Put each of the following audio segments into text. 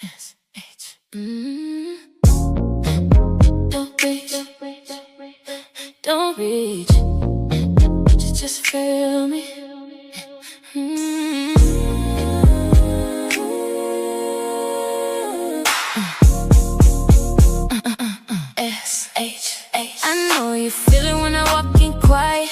S-H. Don't reach, don't reach. Just feel me. S-H-H. I know you feel it when I walk in quiet.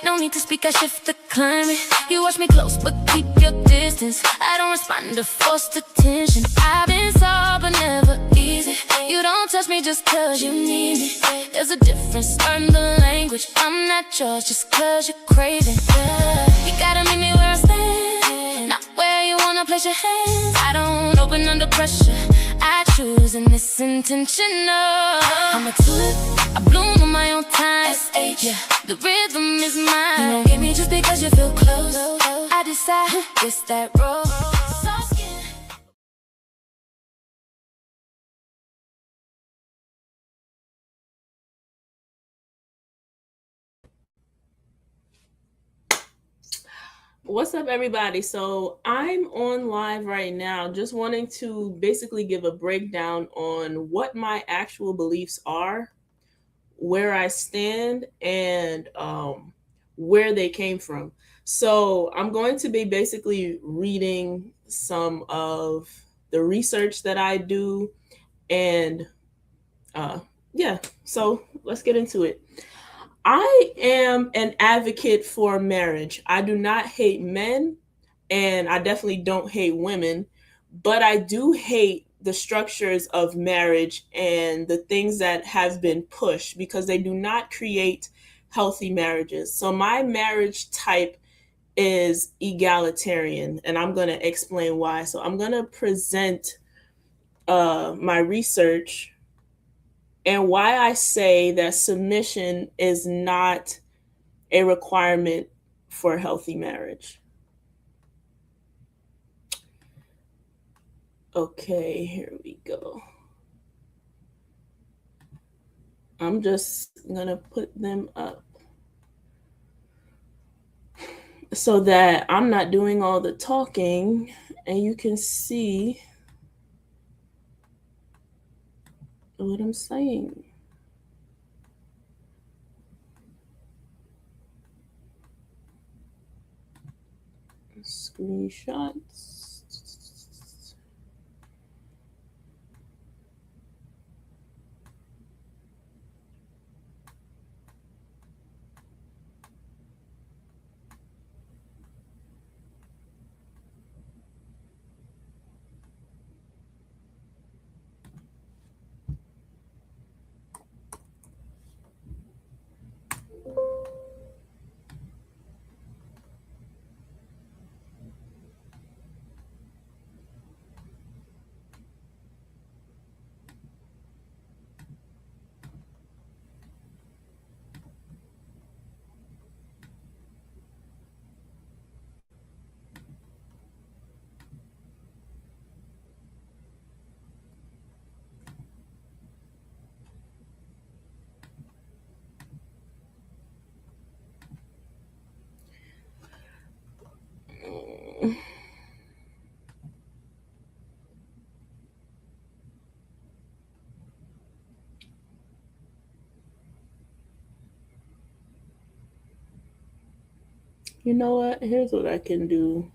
No need to speak, I shift the climate. You watch me close, but keep your distance. I don't respond to forced attention. I've been soft, but never easy. You don't touch me just cause you need me. There's a difference, learn the language. I'm not yours just cause you're craving. You gotta meet me where I stand, not where you wanna place your hands. I don't open under pressure, I choose, and it's intentional. I'm a tulip, I bloom on my own time. S-H, yeah, the rhythm is mine. You don't get me just because you feel close. I decide, it's that road. Soft skin. What's up, everybody? So I'm on live right now, just wanting to basically give a breakdown on what my actual beliefs are, where I stand, and where they came from. So I'm going to be basically reading some of the research that I do, and yeah, so let's get into it. I am an advocate for marriage. I do not hate men, and I definitely don't hate women, but I do hate the structures of marriage and the things that have been pushed because they do not create healthy marriages. So my marriage type is egalitarian, and I'm going to explain why. So I'm going to present my research and why I say that submission is not a requirement for a healthy marriage. Okay, here we go. I'm just gonna put them up so that I'm not doing all the talking and you can see what I'm saying. Screenshots. You know what? Here's what I can do.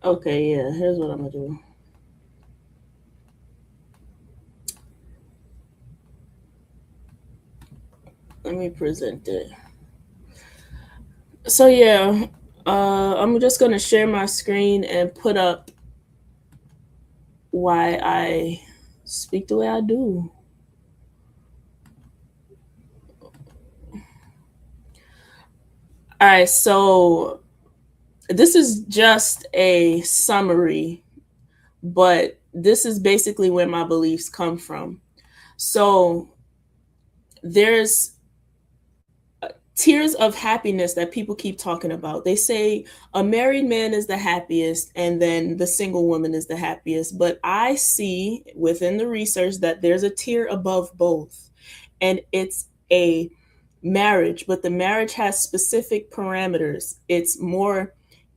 Okay, yeah, here's what I'm gonna do. Let me present it. So yeah, I'm just gonna share my screen and put up why I speak the way I do. All right, so this is just a summary, but this is basically where my beliefs come from. So there's tiers of happiness that people keep talking about. They say a married man is the happiest and then the single woman is the happiest. But I see within the research that there's a tier above both, and it's a marriage, but the marriage has specific parameters. It's more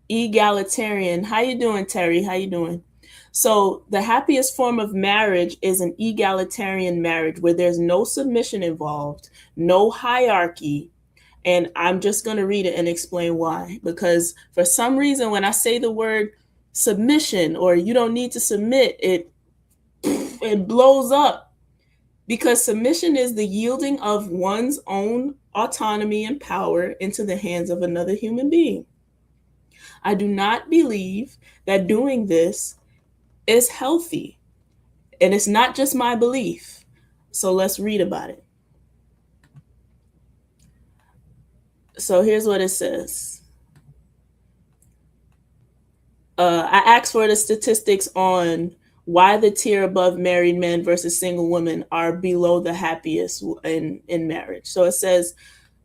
egalitarian. How you doing, Terry? How you doing? So the happiest form of marriage is an egalitarian marriage where there's no submission involved, no hierarchy. And I'm just going to read it and explain why. Because for some reason, when I say the word submission or you don't need to submit, it blows up. Because submission is the yielding of one's own autonomy and power into the hands of another human being. I do not believe that doing this is healthy. And it's not just my belief. So let's read about it. So here's what it says. I asked for the statistics on why the tier above married men versus single women are below the happiest in marriage. So it says,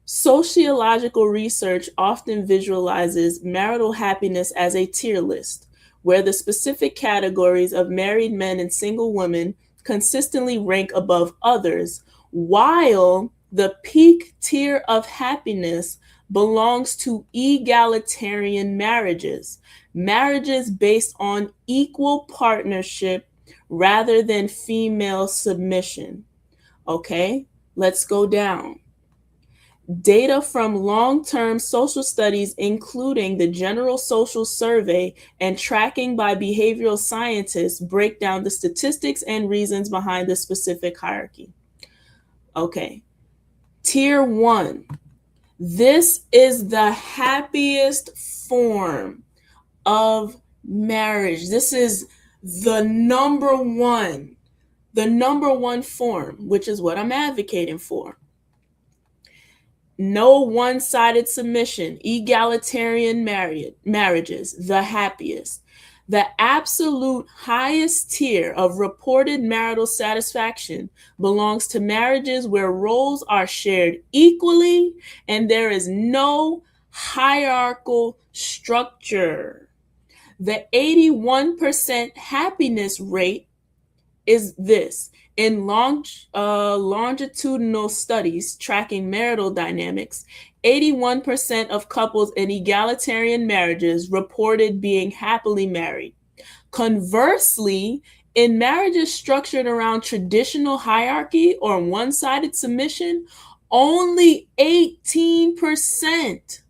sociological research often visualizes marital happiness as a tier list, where the specific categories of married men and single women consistently rank above others, while the peak tier of happiness belongs to egalitarian marriages, marriages based on equal partnership rather than female submission. Okay, let's go down. Data from long-term social studies, including the General Social Survey and tracking by behavioral scientists, break down the statistics and reasons behind the specific hierarchy. Okay, tier 1. This is the happiest form of marriage. This is the number one form, which is what I'm advocating for. No one-sided submission, egalitarian marriages, the happiest. The absolute highest tier of reported marital satisfaction belongs to marriages where roles are shared equally and there is no hierarchical structure. The 81% happiness rate is this. In longitudinal studies tracking marital dynamics, 81% of couples in egalitarian marriages reported being happily married. Conversely, in marriages structured around traditional hierarchy or one-sided submission, only 18%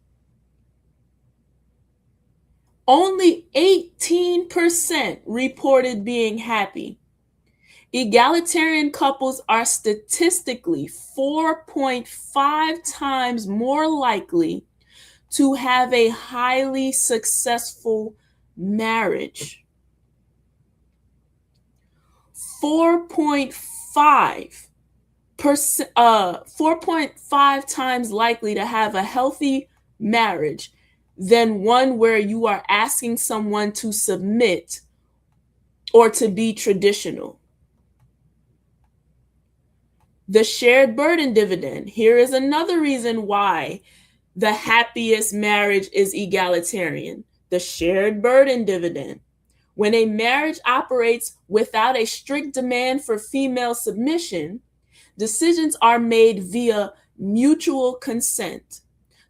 reported being happy. Egalitarian couples are statistically 4.5 times more likely to have a highly successful marriage. 4.5 times likely to have a healthy marriage than one where you are asking someone to submit or to be traditional. The shared burden dividend. Here is another reason why the happiest marriage is egalitarian. The shared burden dividend. When a marriage operates without a strict demand for female submission, decisions are made via mutual consent.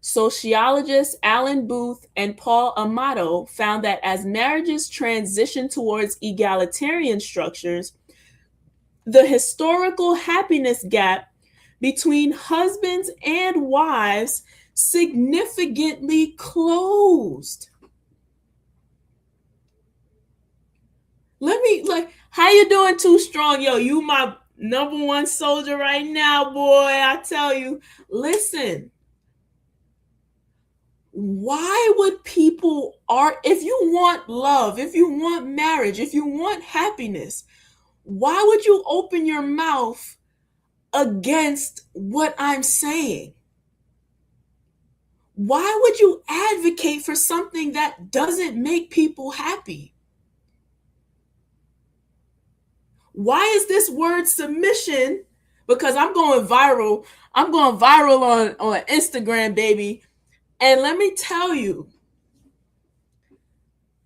Sociologists Alan Booth and Paul Amato found that as marriages transition towards egalitarian structures, the historical happiness gap between husbands and wives significantly closed. How you doing, Too Strong? Yo, you my number one soldier right now, boy. I tell you, listen. Why would people if you want love, if you want marriage, if you want happiness, why would you open your mouth against what I'm saying? Why would you advocate for something that doesn't make people happy? Why is this word submission because I'm going viral. I'm going viral on Instagram, baby. And let me tell you,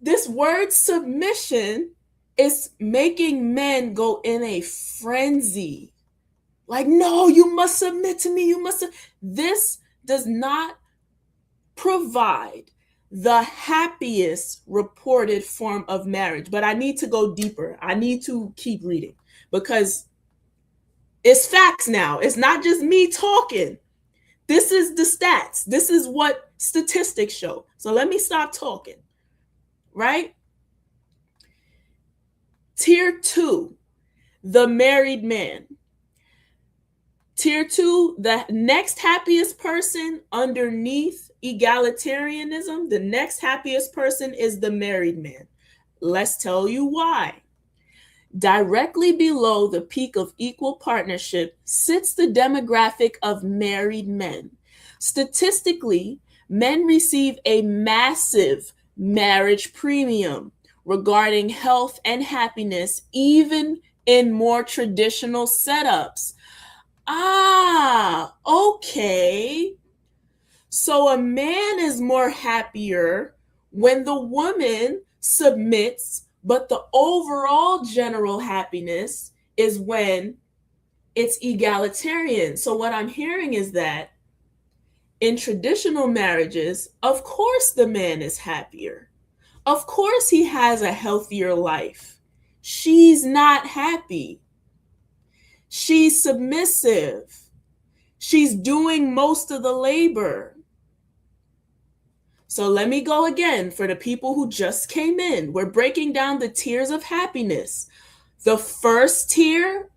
this word submission is making men go in a frenzy. Like, no, you must submit to me. You must. This does not provide the happiest reported form of marriage. But I need to go deeper. I need to keep reading because it's facts now. It's not just me talking. This is the stats. This is what statistics show. So let me stop talking, right? Tier 2, the married man. Tier 2, the next happiest person underneath egalitarianism, the next happiest person is the married man. Let's tell you why. Directly below the peak of equal partnership sits the demographic of married men. Statistically, men receive a massive marriage premium regarding health and happiness, even in more traditional setups. Okay. So a man is more happier when the woman submits, but the overall general happiness is when it's egalitarian. So what I'm hearing is that in traditional marriages, of course the man is happier. Of course he has a healthier life. She's not happy. She's submissive. She's doing most of the labor. So let me go again for the people who just came in. We're breaking down the tiers of happiness. The first tier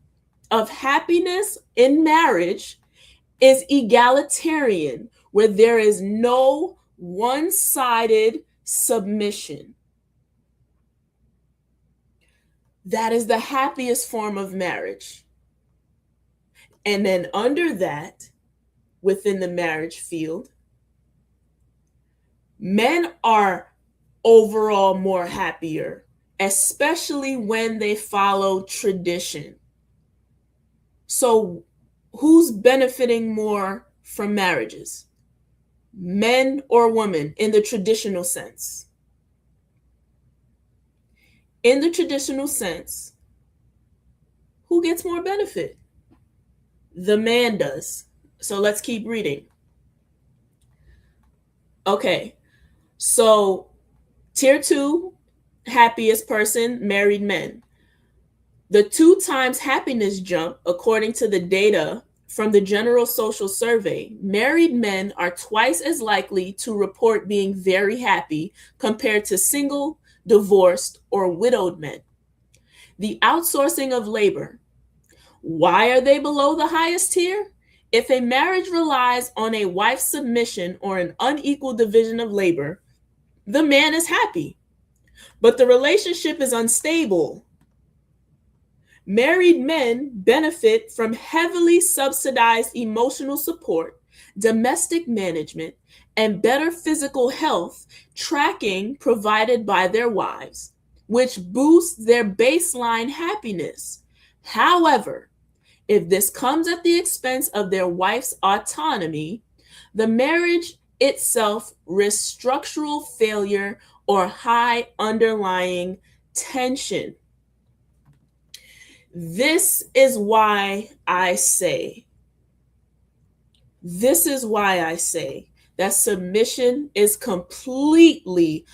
of happiness in marriage is egalitarian, where there is no one-sided submission. That is the happiest form of marriage. And then under that, within the marriage field, men are overall more happier, especially when they follow tradition. So who's benefiting more from marriages? Men or women in the traditional sense? In the traditional sense, who gets more benefit? The man does. So let's keep reading. Okay, so tier 2, happiest person, married men. The 2 times happiness jump, according to the data from the General Social Survey, married men are twice as likely to report being very happy compared to single, divorced, or widowed men. The outsourcing of labor. Why are they below the highest tier? If a marriage relies on a wife's submission or an unequal division of labor, the man is happy, but the relationship is unstable. Married men benefit from heavily subsidized emotional support, domestic management, and better physical health tracking provided by their wives, which boosts their baseline happiness. However, if this comes at the expense of their wife's autonomy, the marriage itself risks structural failure or high underlying tension. This is why I say that submission is completely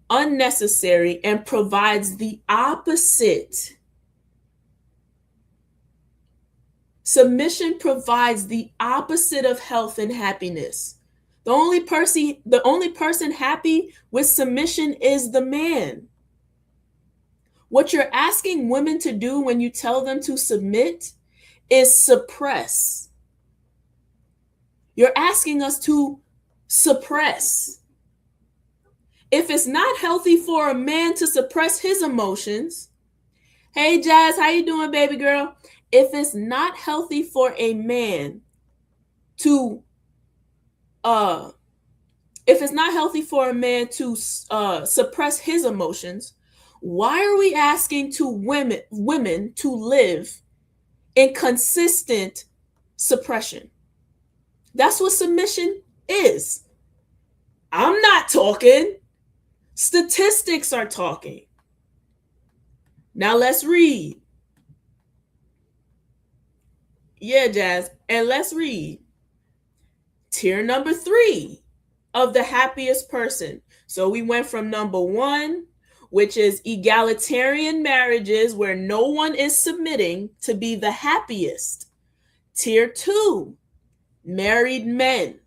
unnecessary and provides the opposite. Submission provides the opposite of health and happiness. The only person happy with submission is the man. What you're asking women to do when you tell them to submit is suppress. You're asking us to suppress. If it's not healthy for a man to suppress his emotions, hey Jazz, how you doing, baby girl? If it's not healthy for a man to suppress his emotions, why are we asking women to live and consistent suppression. That's what submission is. I'm not talking. Statistics are talking. Now let's read. Yeah, Jazz. And let's read. Tier number 3 of the happiest person. So we went from number 1, which is egalitarian marriages where no one is submitting, to be the happiest. Tier 2, married men.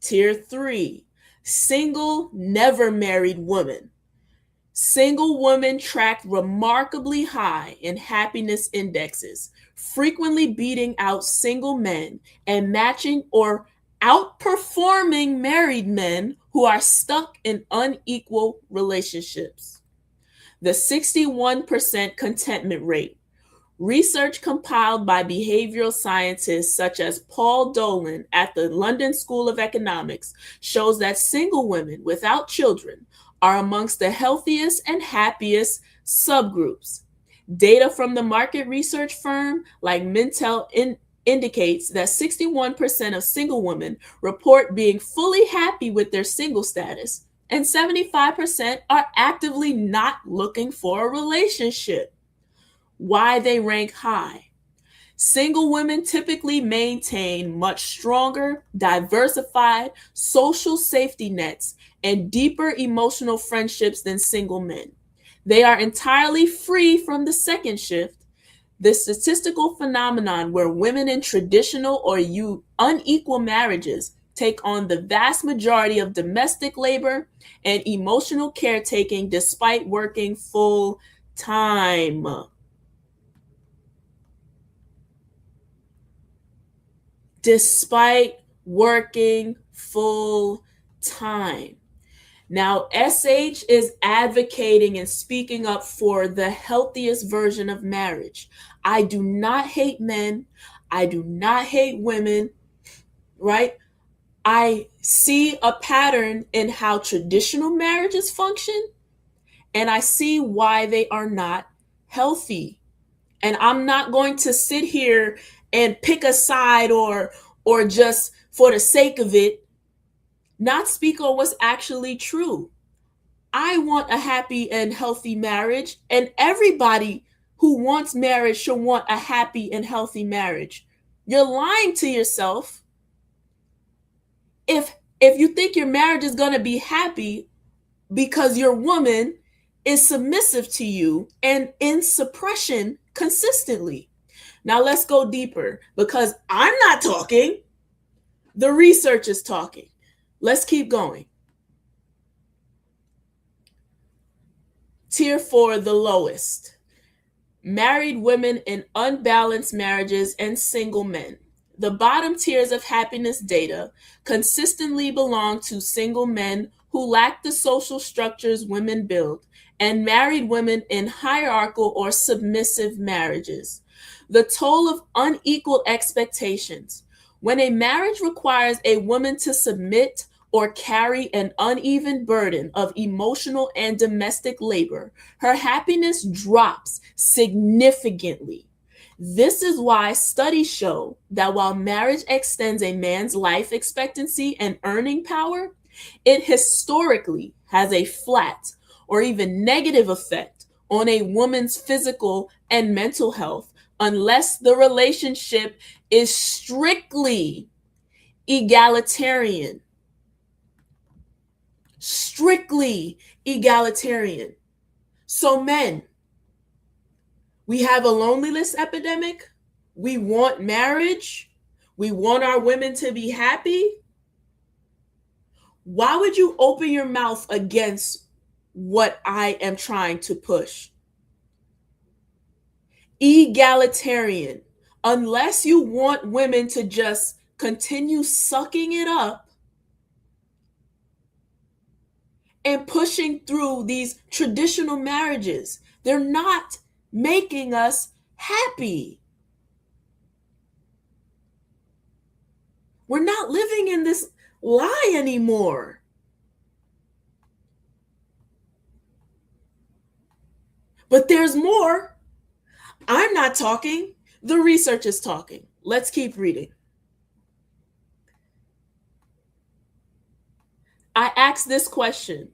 Tier 3, single, never married women. Single women track remarkably high in happiness indexes, frequently beating out single men and matching or outperforming married men who are stuck in unequal relationships. The 61% contentment rate. Research compiled by behavioral scientists such as Paul Dolan at the London School of Economics shows that single women without children are amongst the healthiest and happiest subgroups. Data from the market research firm like Mintel indicates that 61% of single women report being fully happy with their single status, and 75% are actively not looking for a relationship. Why they rank high. Single women typically maintain much stronger, diversified social safety nets and deeper emotional friendships than single men. They are entirely free from the second shift, the statistical phenomenon where women in traditional or unequal marriages take on the vast majority of domestic labor and emotional caretaking despite working full time. Despite working full time. Now, SH is advocating and speaking up for the healthiest version of marriage. I do not hate men. I do not hate women, right? I see a pattern in how traditional marriages function, and I see why they are not healthy. And I'm not going to sit here and pick a side or just for the sake of it not speak on what's actually true. I want a happy and healthy marriage, and everybody who wants marriage should want a happy and healthy marriage. You're lying to yourself if you think your marriage is going to be happy because your woman is submissive to you and in suppression consistently. Now let's go deeper because I'm not talking. The research is talking. Let's keep going. Tier 4, the lowest. Married women in unbalanced marriages and single men. The bottom tiers of happiness data consistently belong to single men who lack the social structures women build, and married women in hierarchical or submissive marriages. The toll of unequal expectations. When a marriage requires a woman to submit or carry an uneven burden of emotional and domestic labor, her happiness drops significantly. This is why studies show that while marriage extends a man's life expectancy and earning power, it historically has a flat or even negative effect on a woman's physical and mental health unless the relationship is strictly egalitarian. Strictly egalitarian. So, men, we have a loneliness epidemic. We want marriage. We want our women to be happy. Why would you open your mouth against what I am trying to push? Egalitarian. Unless you want women to just continue sucking it up and pushing through these traditional marriages, they're not making us happy. We're not living in this lie anymore. But there's more. I'm not talking. The research is talking. Let's keep reading. I asked this question.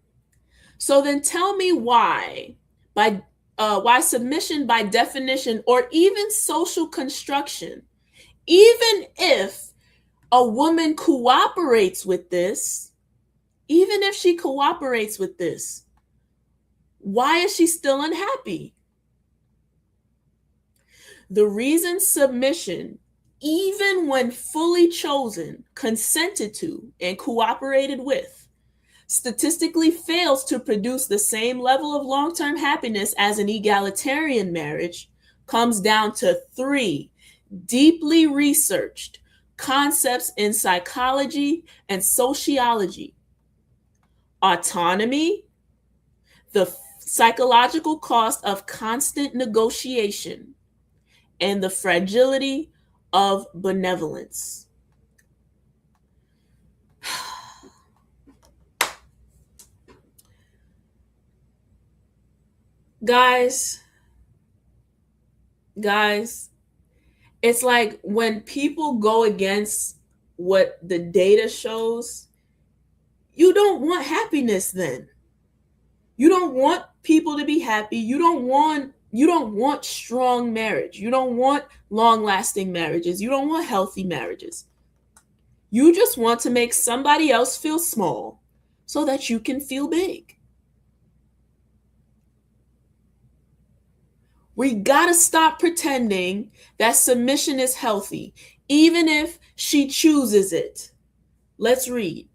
So then tell me why submission by definition or even social construction, even if a woman cooperates with this, even if she cooperates with this, why is she still unhappy? The reason submission, even when fully chosen, consented to, and cooperated with, statistically fails to produce the same level of long-term happiness as an egalitarian marriage comes down to three deeply researched concepts in psychology and sociology: autonomy, the psychological cost of constant negotiation, and the fragility of benevolence. Guys, it's like when people go against what the data shows, you don't want happiness then. You don't want people to be happy. You don't want strong marriage. You don't want long-lasting marriages. You don't want healthy marriages. You just want to make somebody else feel small so that you can feel big. We gotta stop pretending that submission is healthy, even if she chooses it. Let's read.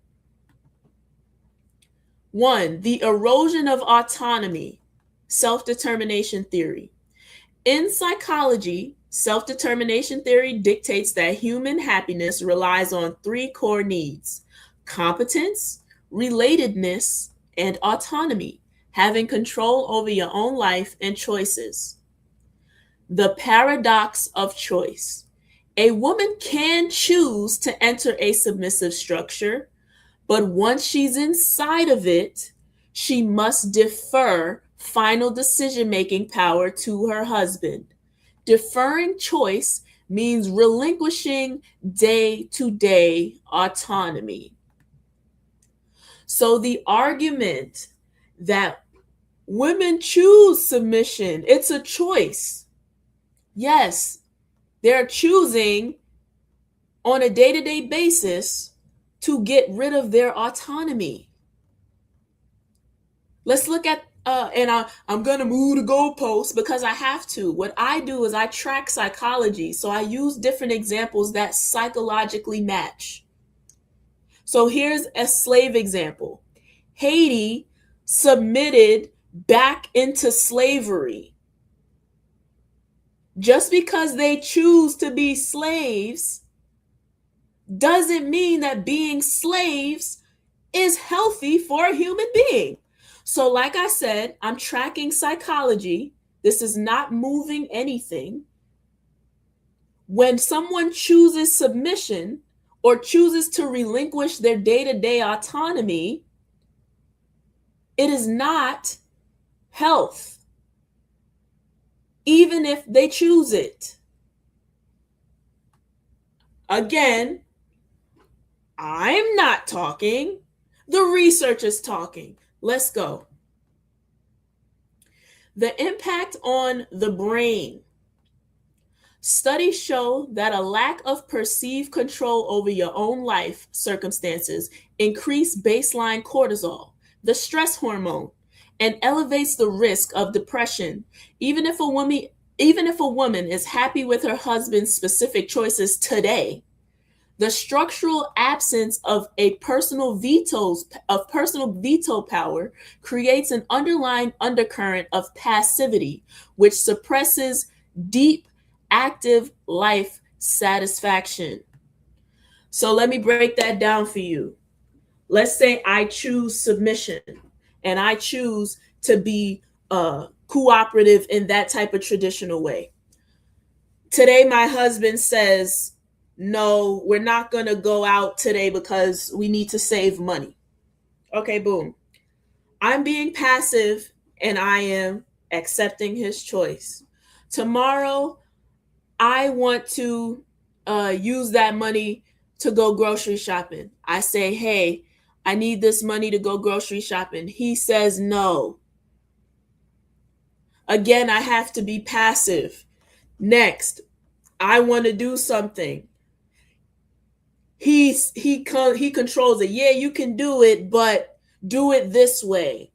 1. The erosion of autonomy, self-determination theory. In psychology, self-determination theory dictates that human happiness relies on three core needs: competence, relatedness, and autonomy, having control over your own life and choices. The paradox of choice. A woman can choose to enter a submissive structure, but once she's inside of it, she must defer final decision-making power to her husband. Deferring choice means relinquishing day-to-day autonomy. So the argument that women choose submission, it's a choice. Yes, they're choosing on a day-to-day basis to get rid of their autonomy. Let's look at, I'm going to move the goalposts because I have to. What I do is I track psychology, so I use different examples that psychologically match. So here's a slave example. Haiti submitted back into slavery. Just because they choose to be slaves doesn't mean that being slaves is healthy for a human being. So like I said, I'm tracking psychology. This is not moving anything. When someone chooses submission or chooses to relinquish their day-to-day autonomy, it is not health, even if they choose it. Again, I'm not talking. The research is talking. Let's go. The impact on the brain. Studies show that a lack of perceived control over your own life circumstances increase baseline cortisol, the stress hormone, and elevates the risk of depression. Even if a woman is happy with her husband's specific choices today, the structural absence of personal veto power creates an underlying undercurrent of passivity, which suppresses deep, active life satisfaction. So let me break that down for you. Let's say I choose submission and I choose to be cooperative in that type of traditional way. Today, my husband says, no, we're not going to go out today because we need to save money. Okay, boom. I'm being passive and I am accepting his choice. Tomorrow, I want to use that money to go grocery shopping. I say, hey, I need this money to go grocery shopping. He says no. Again, I have to be passive. Next, I want to do something. He controls it. Yeah, you can do it, but do it this way.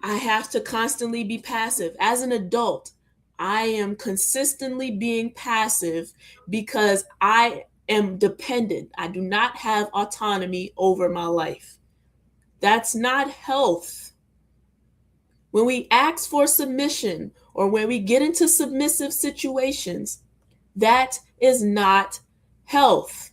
I have to constantly be passive. As an adult, I am consistently being passive because I am dependent. I do not have autonomy over my life. That's not health. When we ask for submission or when we get into submissive situations, that is not health.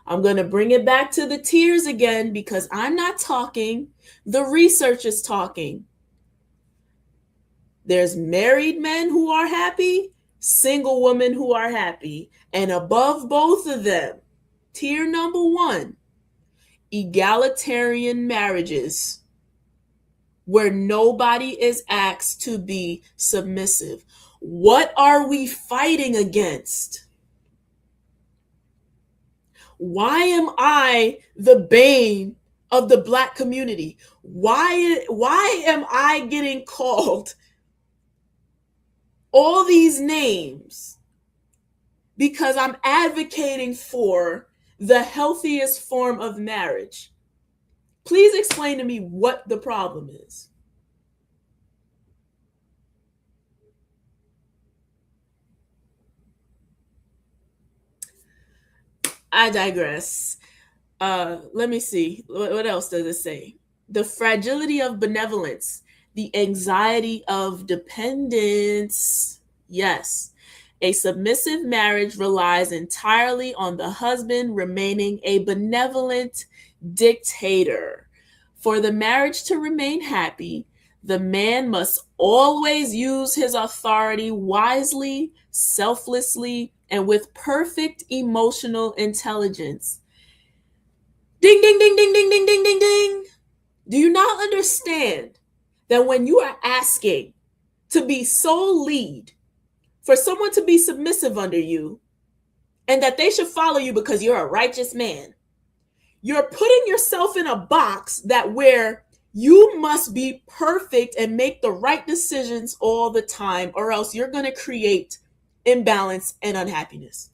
I'm going to bring it back to the tears again because I'm not talking. The research is talking. There's married men who are happy, single women who are happy. And above both of them, tier number one, egalitarian marriages where nobody is asked to be submissive. What are we fighting against? Why am I the bane of the Black community? Why am I getting called all these names? Because I'm advocating for the healthiest form of marriage. Please explain to me what the problem is. I digress. Let me see. What else does it say? The fragility of benevolence, the anxiety of dependence. Yes. A submissive marriage relies entirely on the husband remaining a benevolent dictator. For the marriage to remain happy, the man must always use his authority wisely, selflessly, and with perfect emotional intelligence. Ding, ding, ding, ding, ding, ding, ding, ding, ding. Do you not understand that when you are asking to be sole lead, for someone to be submissive under you, and that they should follow you because you're a righteous man, you're putting yourself in a box that where you must be perfect and make the right decisions all the time, or else you're going to create imbalance and unhappiness.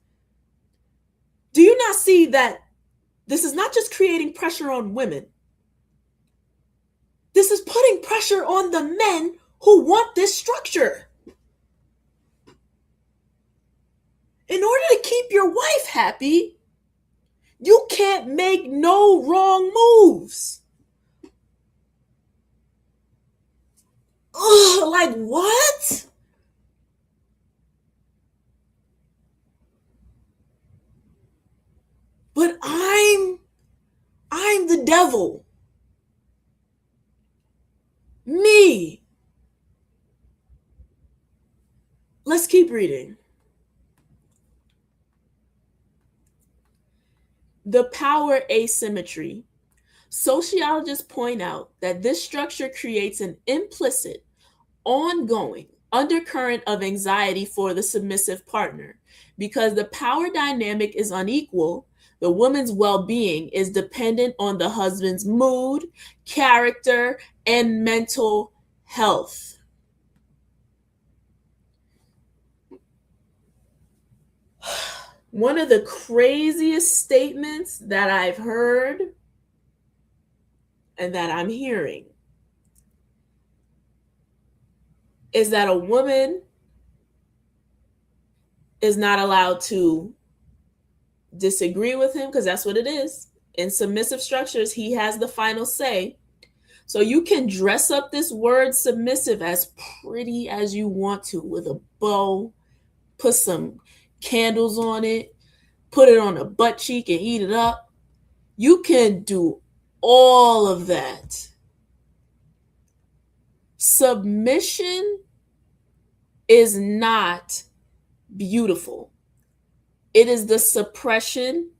Do you not see that this is not just creating pressure on women? This is putting pressure on the men who want this structure. In order to keep your wife happy, you can't make no wrong moves. Ugh, like what? But I'm the devil. Me. Let's keep reading. The power asymmetry. Sociologists point out that this structure creates an implicit, ongoing undercurrent of anxiety for the submissive partner. Because the power dynamic is unequal, the woman's well-being is dependent on the husband's mood, character, and mental health. One of the craziest statements that I've heard and that I'm hearing is that a woman is not allowed to disagree with him, because that's what it is. In submissive structures, he has the final say. So you can dress up this word submissive as pretty as you want to with a bow, put some candles on it, put it on a butt cheek and eat it up. You can do all of that. Submission is not beautiful. It is the suppression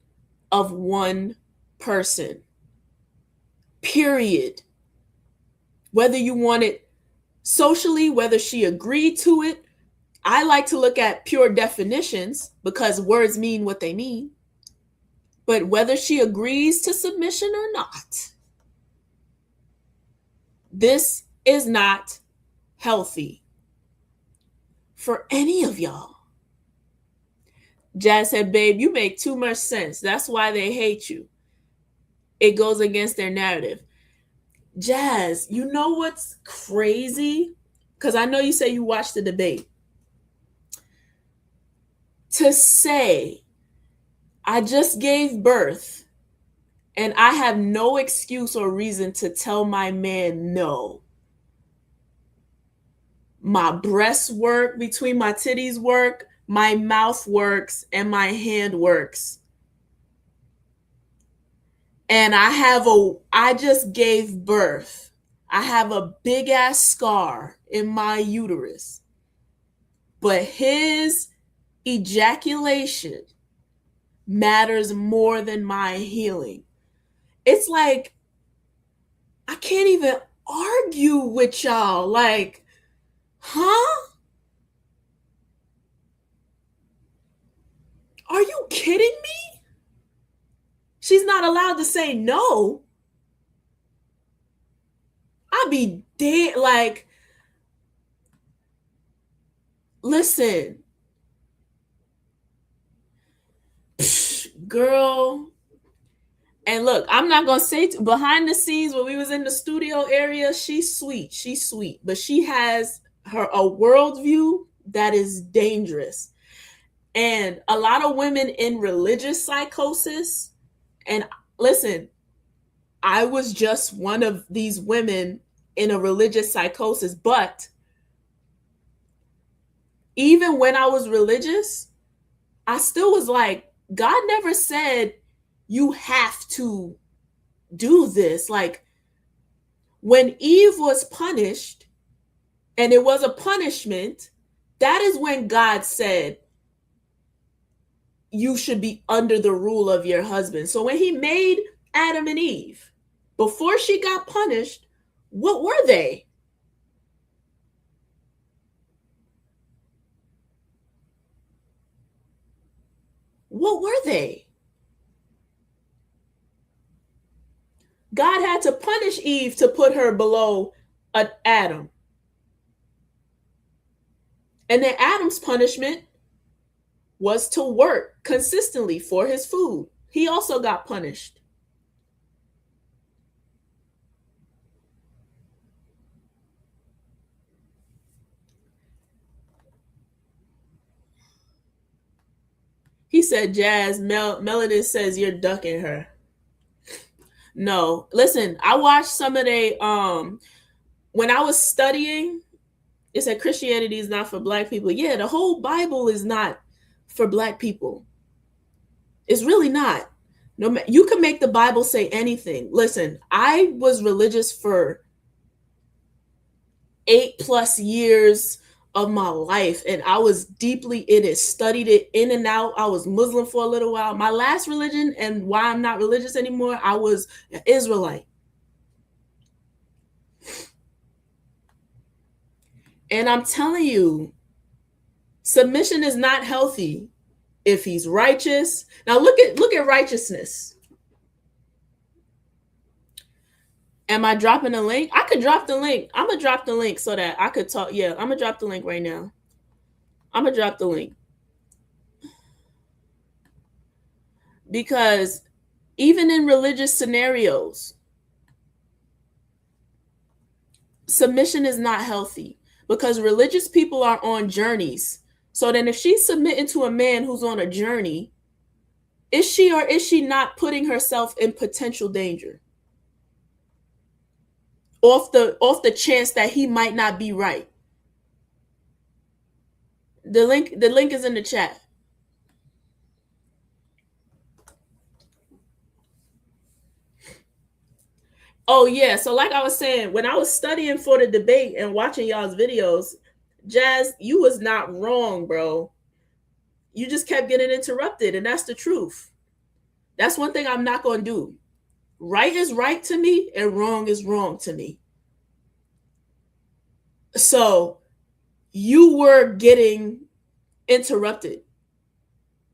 of one person. Period. Whether you want it socially, whether she agreed to it, I like to look at pure definitions because words mean what they mean. But whether she agrees to submission or not, this is not healthy for any of y'all. Jazz said, babe, you make too much sense. That's why they hate you. It goes against their narrative. Jazz, you know what's crazy? Because I know you say you watched the debate. To say, I just gave birth and I have no excuse or reason to tell my man no. My breasts work, between my titties work, my mouth works, and my hand works. And I just gave birth. I have a big ass scar in my uterus. But his ejaculation matters more than my healing. It's like, I can't even argue with y'all. Like, huh? Are you kidding me? She's not allowed to say no. I'd be dead. Like, listen, girl. And look, I'm not gonna say behind the scenes when we was in the studio area, she's sweet, but she has a worldview that is dangerous. And a lot of women in religious psychosis, and listen, I was just one of these women in a religious psychosis, but even when I was religious, I still was like, God never said you have to do this. Like, when Eve was punished and it was a punishment, that is when God said you should be under the rule of your husband. So when he made Adam and Eve, before she got punished, what were they? What were they? God had to punish Eve to put her below Adam. And then Adam's punishment was to work consistently for his food. He also got punished. He said, Jazz, Melody says you're ducking her. No, listen, I watched some of they when I was studying, it said Christianity is not for black people. Yeah, the whole Bible is not for black people. It's really not. No, you can make the Bible say anything. Listen, I was religious for 8+ years of my life, and I was deeply in it, studied it in and out. I was Muslim for a little while. My last religion, and why I'm not religious anymore, I was an Israelite. And I'm telling you, submission is not healthy if he's righteous. Now look at righteousness. Am I dropping a link? I could drop the link. I'm gonna drop the link so that I could talk. Yeah, I'm gonna drop the link right now. I'm gonna drop the link. Because even in religious scenarios, submission is not healthy because religious people are on journeys. So then if she's submitting to a man who's on a journey, is she or is she not putting herself in potential danger? Off the chance that he might not be right. The link is in the chat. Oh yeah, so like I was saying, when I was studying for the debate and watching y'all's videos, Jazz, you was not wrong, bro. You just kept getting interrupted, and that's the truth. That's one thing I'm not going to do. Right is right to me, and wrong is wrong to me. So you were getting interrupted.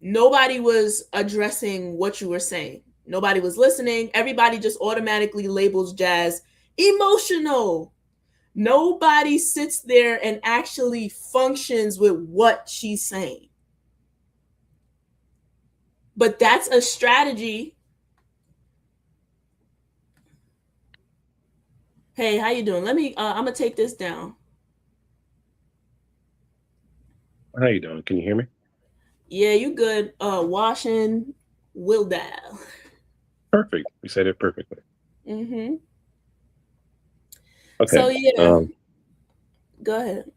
Nobody was addressing what you were saying. Nobody was listening. Everybody just automatically labels jazz emotional. Nobody sits there and actually functions with what she's saying. But that's a strategy. Hey, how you doing? I'm gonna take this down. How you doing? Can you hear me? Yeah, you good. Washing will dial. Perfect. You said it perfectly. Mm-hmm. Okay. So yeah, Um, go ahead.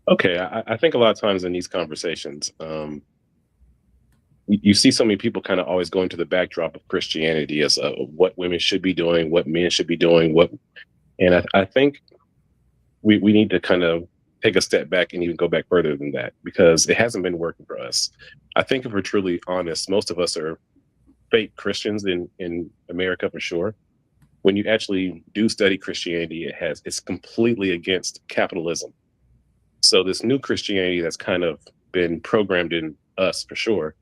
okay. I think a lot of times in these conversations, you see so many people kind of always going to the backdrop of Christianity as what women should be doing, what men should be doing, and I think we need to kind of take a step back and even go back further than that because it hasn't been working for us. I think if we're truly honest, most of us are fake Christians in America for sure. When you actually do study Christianity, it's completely against capitalism. So this new Christianity that's kind of been programmed in us for sure,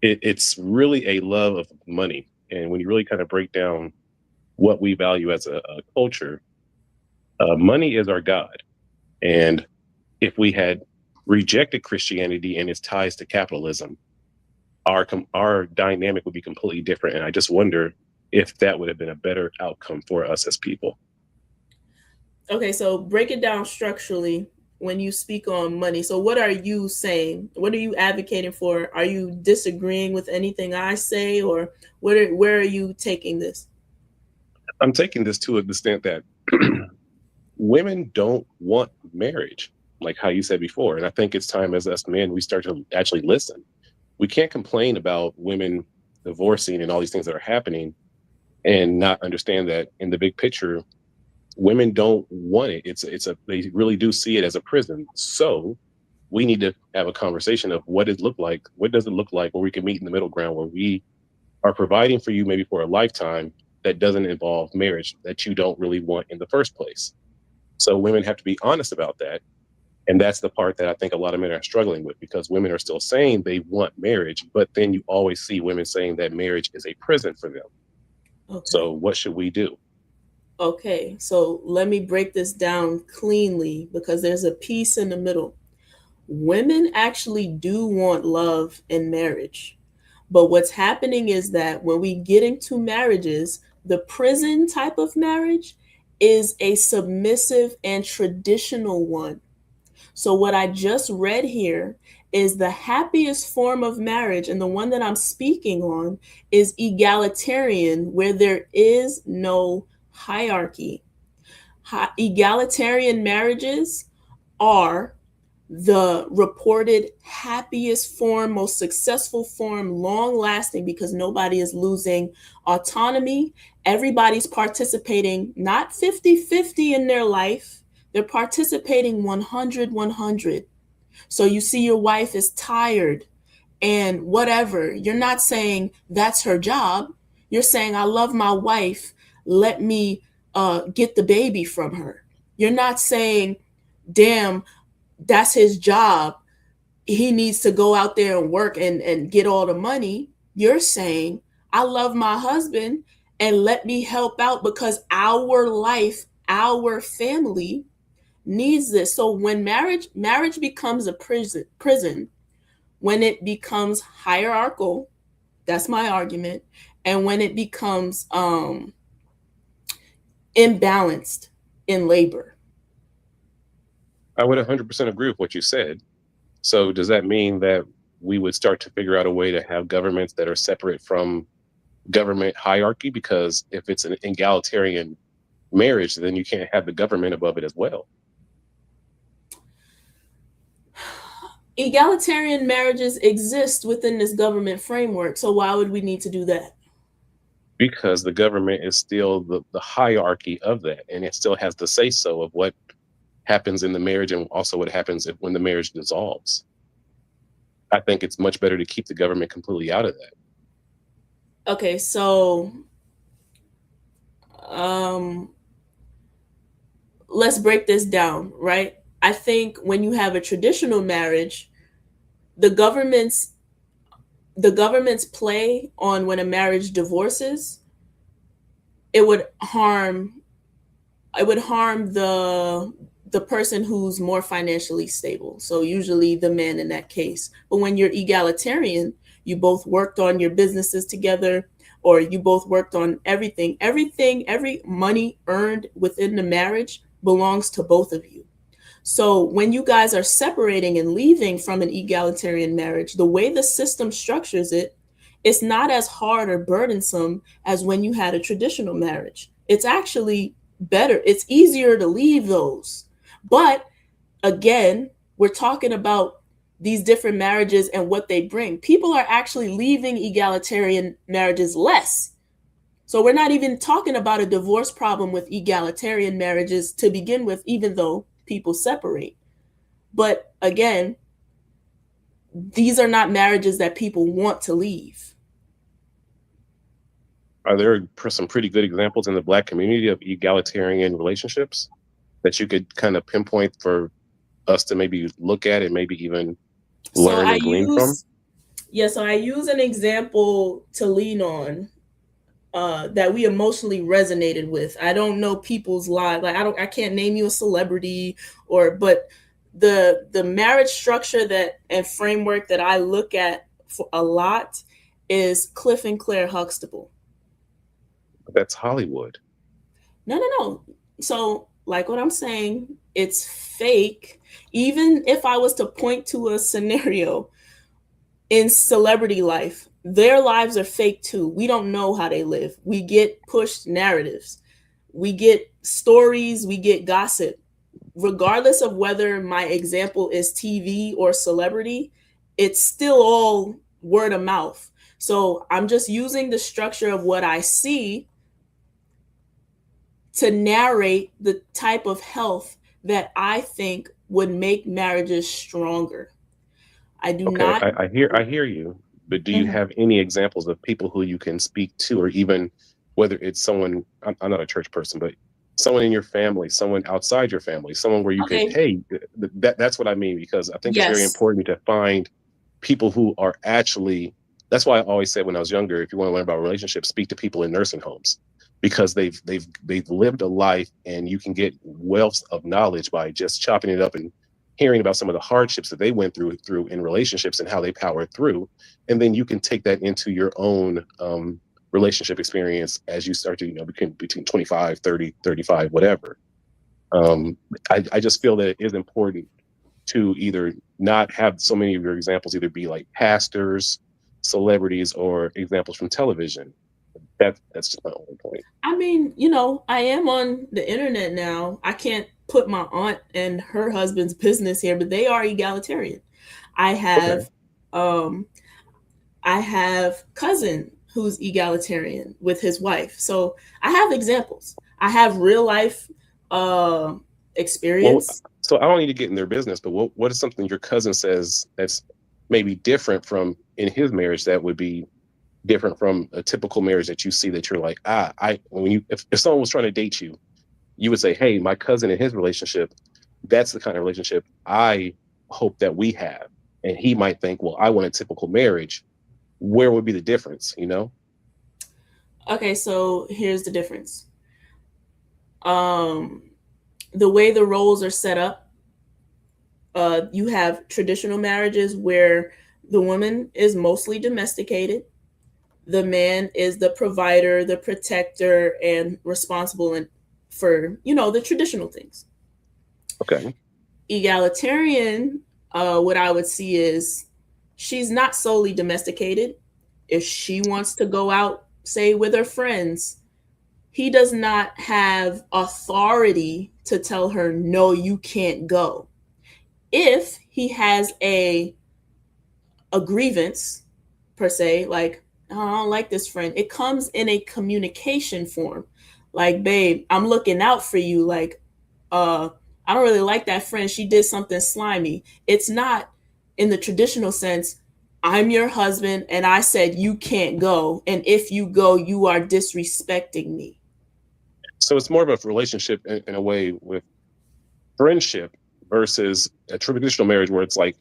it's really a love of money. And when you really kind of break down what we value as a culture, money is our God. And if we had rejected Christianity and its ties to capitalism, our dynamic would be completely different. And I just wonder if that would have been a better outcome for us as people. Okay, so break it down structurally when you speak on money. So what are you saying? What are you advocating for? Are you disagreeing with anything I say, or where are you taking this? I'm taking this to the extent that women don't want marriage, like how you said before. And I think it's time as us men, we start to actually listen. We can't complain about women divorcing and all these things that are happening and not understand that in the big picture, women don't want it. They really do see it as a prison. So we need to have a conversation of what it look like. What does it look like where we can meet in the middle ground where we are providing for you maybe for a lifetime that doesn't involve marriage that you don't really want in the first place. So women have to be honest about that. And that's the part that I think a lot of men are struggling with because women are still saying they want marriage, but then you always see women saying that marriage is a prison for them. Okay. So what should we do? Okay. So let me break this down cleanly because there's a piece in the middle. Women actually do want love in marriage. But what's happening is that when we get into marriages, the prison type of marriage is a submissive and traditional one. So, what I just read here is the happiest form of marriage, and the one that I'm speaking on is egalitarian, where there is no hierarchy. Egalitarian marriages are the reported happiest form, most successful form, long lasting because nobody is losing autonomy. Everybody's participating not 50-50 in their life, they're participating 100-100. So you see your wife is tired and whatever, you're not saying that's her job. You're saying, I love my wife. Let me get the baby from her. You're not saying, damn, that's his job. He needs to go out there and work and get all the money. You're saying, I love my husband and let me help out because our life, our family needs this. So when marriage becomes a prison, when it becomes hierarchical, that's my argument, and when it becomes imbalanced in labor. I would 100% agree with what you said. So does that mean that we would start to figure out a way to have governments that are separate from government hierarchy? Because if it's an egalitarian marriage, then you can't have the government above it as well. Egalitarian marriages exist within this government framework, so why would we need to do that? Because the government is still the hierarchy of that, and it still has the say so of what happens in the marriage and also what happens when the marriage dissolves. I think it's much better to keep the government completely out of that. Okay, so um let's break this down, right? I think when you have a traditional marriage, the government's the government's play on when a marriage divorces, it would harm the person who's more financially stable. So usually the man in that case. But when you're egalitarian, you both worked on your businesses together, or you both worked on everything, every money earned within the marriage belongs to both of you. So when you guys are separating and leaving from an egalitarian marriage, the way the system structures it, it's not as hard or burdensome as when you had a traditional marriage. It's actually better. It's easier to leave those. But again, we're talking about these different marriages and what they bring. People are actually leaving egalitarian marriages less. So we're not even talking about a divorce problem with egalitarian marriages to begin with, even though people separate. But again, these are not marriages that people want to leave. Are there some pretty good examples in the Black community of egalitarian relationships that you could kind of pinpoint for us to maybe look at and maybe even learn and glean from? So I use an example to lean on that we emotionally resonated with. I don't know people's lives. Like I can't name you a celebrity but the marriage structure that and framework that I look at for a lot is Cliff and Claire Huxtable. That's Hollywood. No. So like what I'm saying, it's fake. Even if I was to point to a scenario in celebrity life, their lives are fake too. We don't know how they live. We get pushed narratives. We get stories, we get gossip. Regardless of whether my example is TV or celebrity, it's still all word of mouth. So I'm just using the structure of what I see to narrate the type of health that I think would make marriages stronger. I do not. I hear you, but do you have any examples of people who you can speak to, or even whether it's someone, I'm not a church person, but someone in your family, someone outside your family, someone where you could, hey, that's what I mean, because I think it's very important to find people who are actually, that's why I always said when I was younger, if you want to learn about relationships, speak to people in nursing homes, because they've lived a life, and you can get wealth of knowledge by just chopping it up and hearing about some of the hardships that they went through in relationships and how they powered through. And then you can take that into your own relationship experience as you start to, between 25, 30, 35, whatever. I just feel that it is important to either not have so many of your examples either be like pastors, celebrities, or examples from television. That's just my only point. I mean, I am on the internet now. I can't put my aunt and her husband's business here, but they are egalitarian. I have cousin who's egalitarian with his wife. So I have examples. I have real life experience. Well, so I don't need to get in their business, but what is something your cousin says that's maybe different from in his marriage that would be different from a typical marriage that you see, that you're like, if someone was trying to date you, you would say, hey, my cousin and his relationship, that's the kind of relationship I hope that we have. And he might think, well, I want a typical marriage. Where would be the difference, Okay, so here's the difference. The way the roles are set up, you have traditional marriages where the woman is mostly domesticated. The man is the provider, the protector, and responsible for, the traditional things. Okay. Egalitarian, what I would see is she's not solely domesticated. If she wants to go out, say, with her friends, he does not have authority to tell her, no, you can't go. If he has a grievance, per se, like, oh, I don't like this friend, it comes in a communication form. Like, babe, I'm looking out for you. Like, I don't really like that friend. She did something slimy. It's not in the traditional sense, I'm your husband and I said you can't go. And if you go, you are disrespecting me. So it's more of a relationship in a way with friendship versus a traditional marriage where it's like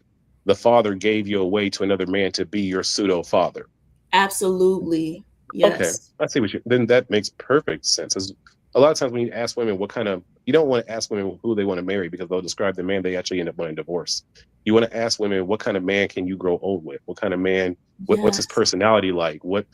the father gave you away to another man to be your pseudo father. Absolutely. Okay, Yes. I see what you. Then that makes perfect sense. As a lot of times when you ask women what kind of, you don't want to ask women who they want to marry because they'll describe the man they actually end up wanting to divorce. You want to ask women what kind of man can you grow old with? What kind of man? What's his Yes. personality like? What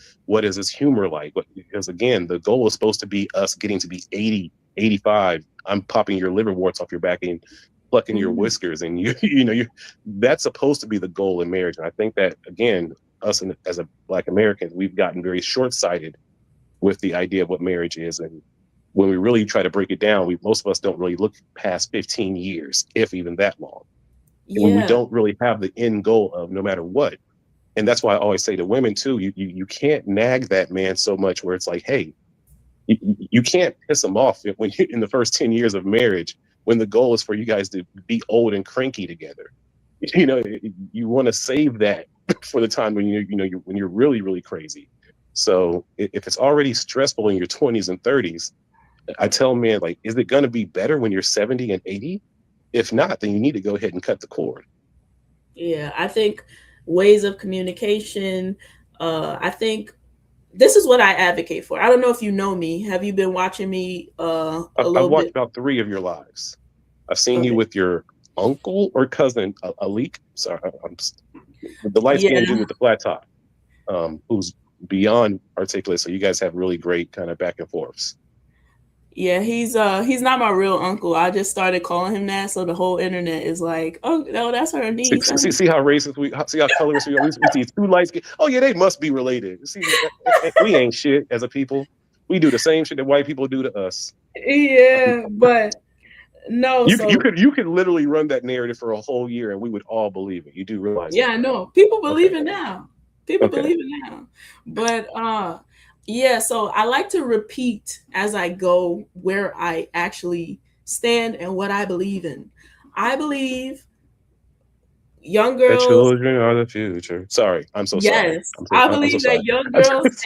is his humor like? Because again, the goal is supposed to be us getting to be 80, 85. I'm popping your liver warts off your back and plucking your Mhm. whiskers, and you that's supposed to be the goal in marriage. And I think that again, us as a Black Americans, we've gotten very short sighted with the idea of what marriage is. And when we really try to break it down, most of us don't really look past 15 years, if even that long. And when we Yeah. don't really have the end goal of no matter what. And that's why I always say to women too, you can't nag that man so much where it's like, hey, you can't piss him off when you in the first 10 years of marriage, when the goal is for you guys to be old and cranky together. You know, you want to save that for the time when when you're really, really crazy. So if it's already stressful in your 20s and 30s, I tell men, like, is it going to be better when you're 70 and 80? If not, then you need to go ahead and cut the cord. Yeah. I think ways of communication, I think this is what I advocate for. I don't know if you know me. Have you been watching me a I've little watched bit? about 3 of your lives. I've seen you Okay. with your uncle or cousin, Alik. Sorry, the light skinned Yeah. dude with the flat top, who's beyond articulate. So you guys have really great kind of back and forths. Yeah, he's not my real uncle. I just started calling him that, so the whole internet is like, "Oh, no, that's her See, niece." see how racist see how colorist we are. We see two light skin. Oh yeah, they must be related. See, we ain't shit as a people. We do the same shit that white people do to us. Yeah, but no, so You could literally run that narrative for a whole year and we would all believe it. You do realize yeah, that, I right? know. People Okay. believe it now. People Okay. believe it now. But yeah, so I like to repeat as I go where I actually stand and what I believe in. I believe young The girls, children are the future. Sorry, I'm so sorry. yes, I I'm so believe that sorry. young girls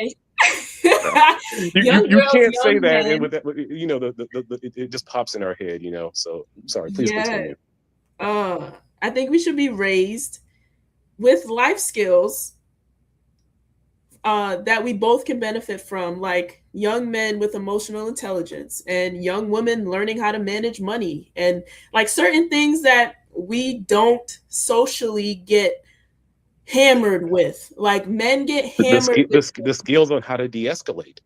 No. young You girls, can't say young that and men, with that it just pops in our head, you know. So sorry, please yeah, continue. I think we should be raised with life skills that we both can benefit from, like young men with emotional intelligence and young women learning how to manage money and like certain things that we don't socially get hammered with. Like men get hammered with The skills on how to de-escalate.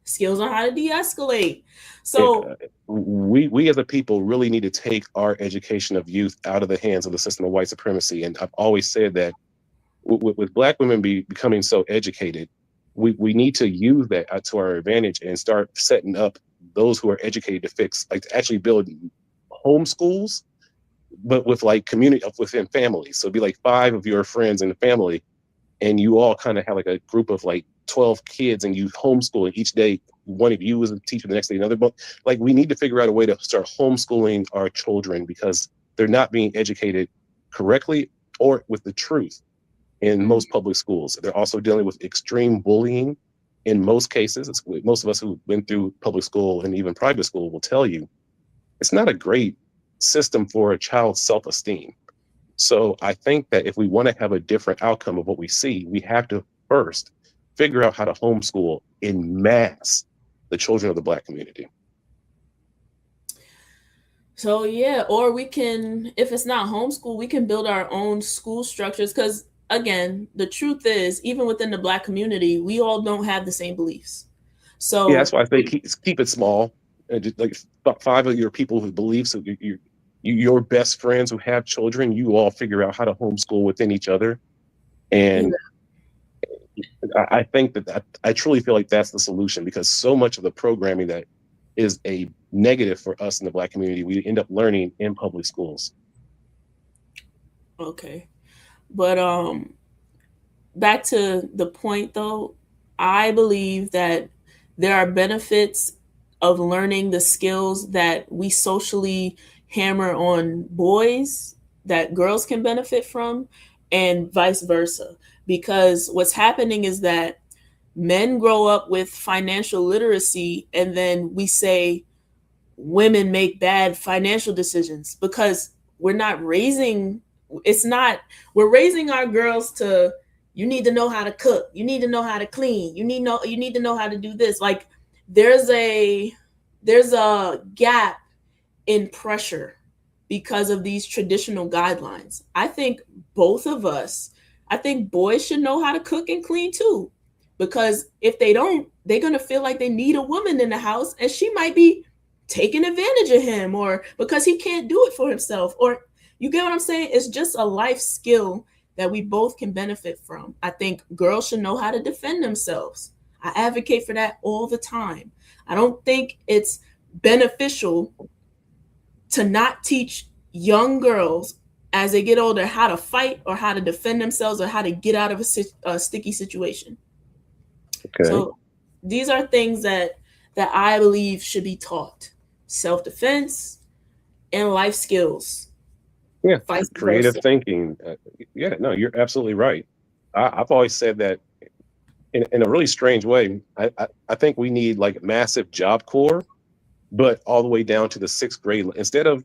skills on how to de escalate. And, So, we as a people really need to take our education of youth out of the hands of the system of white supremacy. And I've always said that with Black women becoming so educated, we need to use that to our advantage and start setting up those who are educated to fix, like to actually build homeschools, but with like community within families. So it'd be like 5 of your friends in the family, and you all kind of have like a group of like 12 kids and you homeschool, and each day one of you is a teacher, the next day another. But like we need to figure out a way to start homeschooling our children because they're not being educated correctly or with the truth in mm, most public schools. They're also dealing with extreme bullying in most cases. Most of us who've been through public school and even private school will tell you it's not a great system for a child's self-esteem. So I think that if we want to have a different outcome of what we see, we have to first figure out how to homeschool in mass the children of the Black community. so yeah, or we can, if it's not homeschool, we can build our own school structures. Because again, the truth is, even within the Black community, we all don't have the same beliefs. Yeah, that's So why I say keep it small. And just like 5 of your people who believe, so your best friends who have children, you all figure out how to homeschool within each other. yeah, And I think that I truly feel like that's the solution, because so much of the programming that is a negative for us in the Black community, we end up learning in public schools. okay. But back to the point though, I believe that there are benefits of learning the skills that we socially hammer on boys that girls can benefit from, and vice versa. Because what's happening is that men grow up with financial literacy, and then we say women make bad financial decisions because we're not raising, we're raising our girls to, you need to know how to cook, you need to know how to clean, you need to know how to do this. Like there's a gap in pressure because of these traditional guidelines. I think boys should know how to cook and clean too. Because if they don't, they're going to feel like they need a woman in the house, and she might be taking advantage of him, or because he can't do it for himself. Or you get what I'm saying? It's just a life skill that we both can benefit from. I think girls should know how to defend themselves. I advocate for that all the time. I don't think it's beneficial to not teach young girls as they get older how to fight or how to defend themselves or how to get out of a sticky situation. Okay. So these are things that I believe should be taught: self-defense and life skills. Yeah, creative thinking. Yeah, no, you're absolutely right. I've always said that in a really strange way. I think we need like massive Job Corps, but all the way down to the 6th grade. Instead of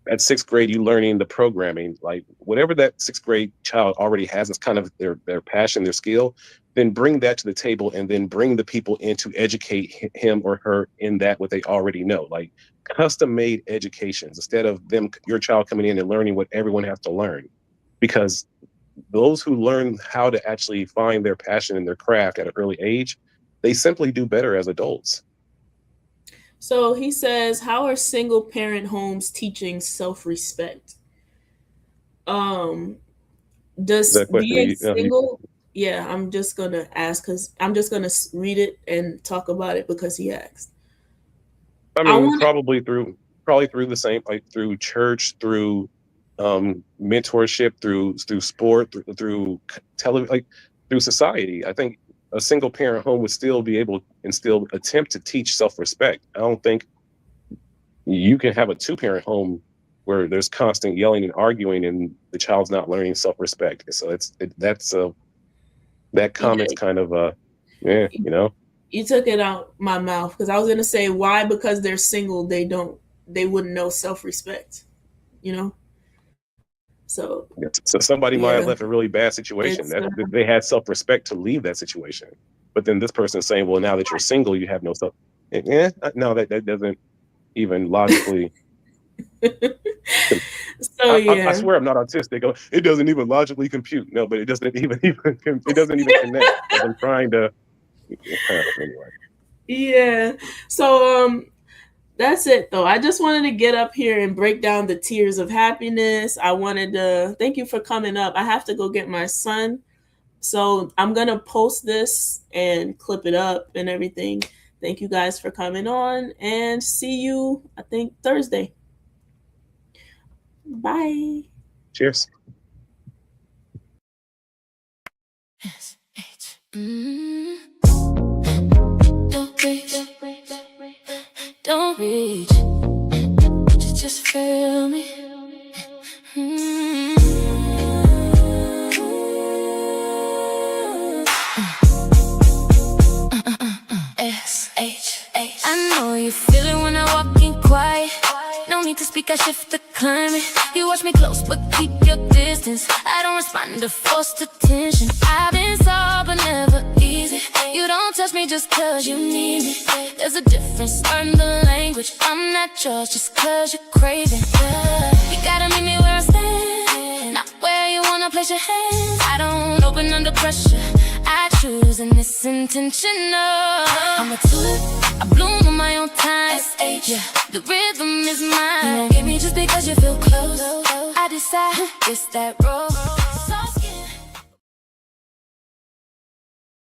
at 6th grade, you learning the programming, like whatever that 6th grade child already has, it's kind of their passion, their skill, then bring that to the table and then bring the people in to educate him or her in that what they already know, like custom made educations, instead of your child coming in and learning what everyone has to learn. Because those who learn how to actually find their passion in their craft at an early age, they simply do better as adults. So he says, how are single parent homes teaching self-respect? Does being single, yeah, I'm just going to ask because I'm just going to read it and talk about it because he asked. I mean, probably through the same, like through church, through mentorship, through sport, through television, like through society. I think a single parent home would still be able and still attempt to teach self-respect. I don't think you can have a 2-parent home where there's constant yelling and arguing and the child's not learning self-respect. So that comment's kind of you know. You took it out my mouth because I was gonna say, why? Because they're single, they wouldn't know self-respect, you know. So somebody might have left a really bad situation. They had self-respect to leave that situation, but then this person's saying, "Well, now that you're single, you have no self." No, that doesn't even logically. So I swear I'm not autistic. It doesn't even logically compute. No, but it doesn't even connect. I'm trying to. Anyway. Yeah. So that's it though. I just wanted to get up here and break down the tiers of happiness. I wanted to thank you for coming up. I have to go get my son. So I'm going to post this and clip it up and everything. Thank you guys for coming on, and see you, I think, Thursday. Bye. Cheers. Don't reach, just feel me. S-H-H. I know you feel it when I walk in quiet. No need to speak, I shift the climate. You watch me close, but keep your distance. I don't respond to forced attention. I've been soft, but never easy. You don't touch me just cause you need me. There's a difference, learn the language. I'm not yours just cause you're craving. You gotta meet me where I stand, not where you wanna place your hands. I don't open under pressure, I choose, and it's intentional. I'm a tulip, I bloom on my own time. S-H, yeah, the rhythm is mine. You won't get me just because you feel close. I decide, it's that road.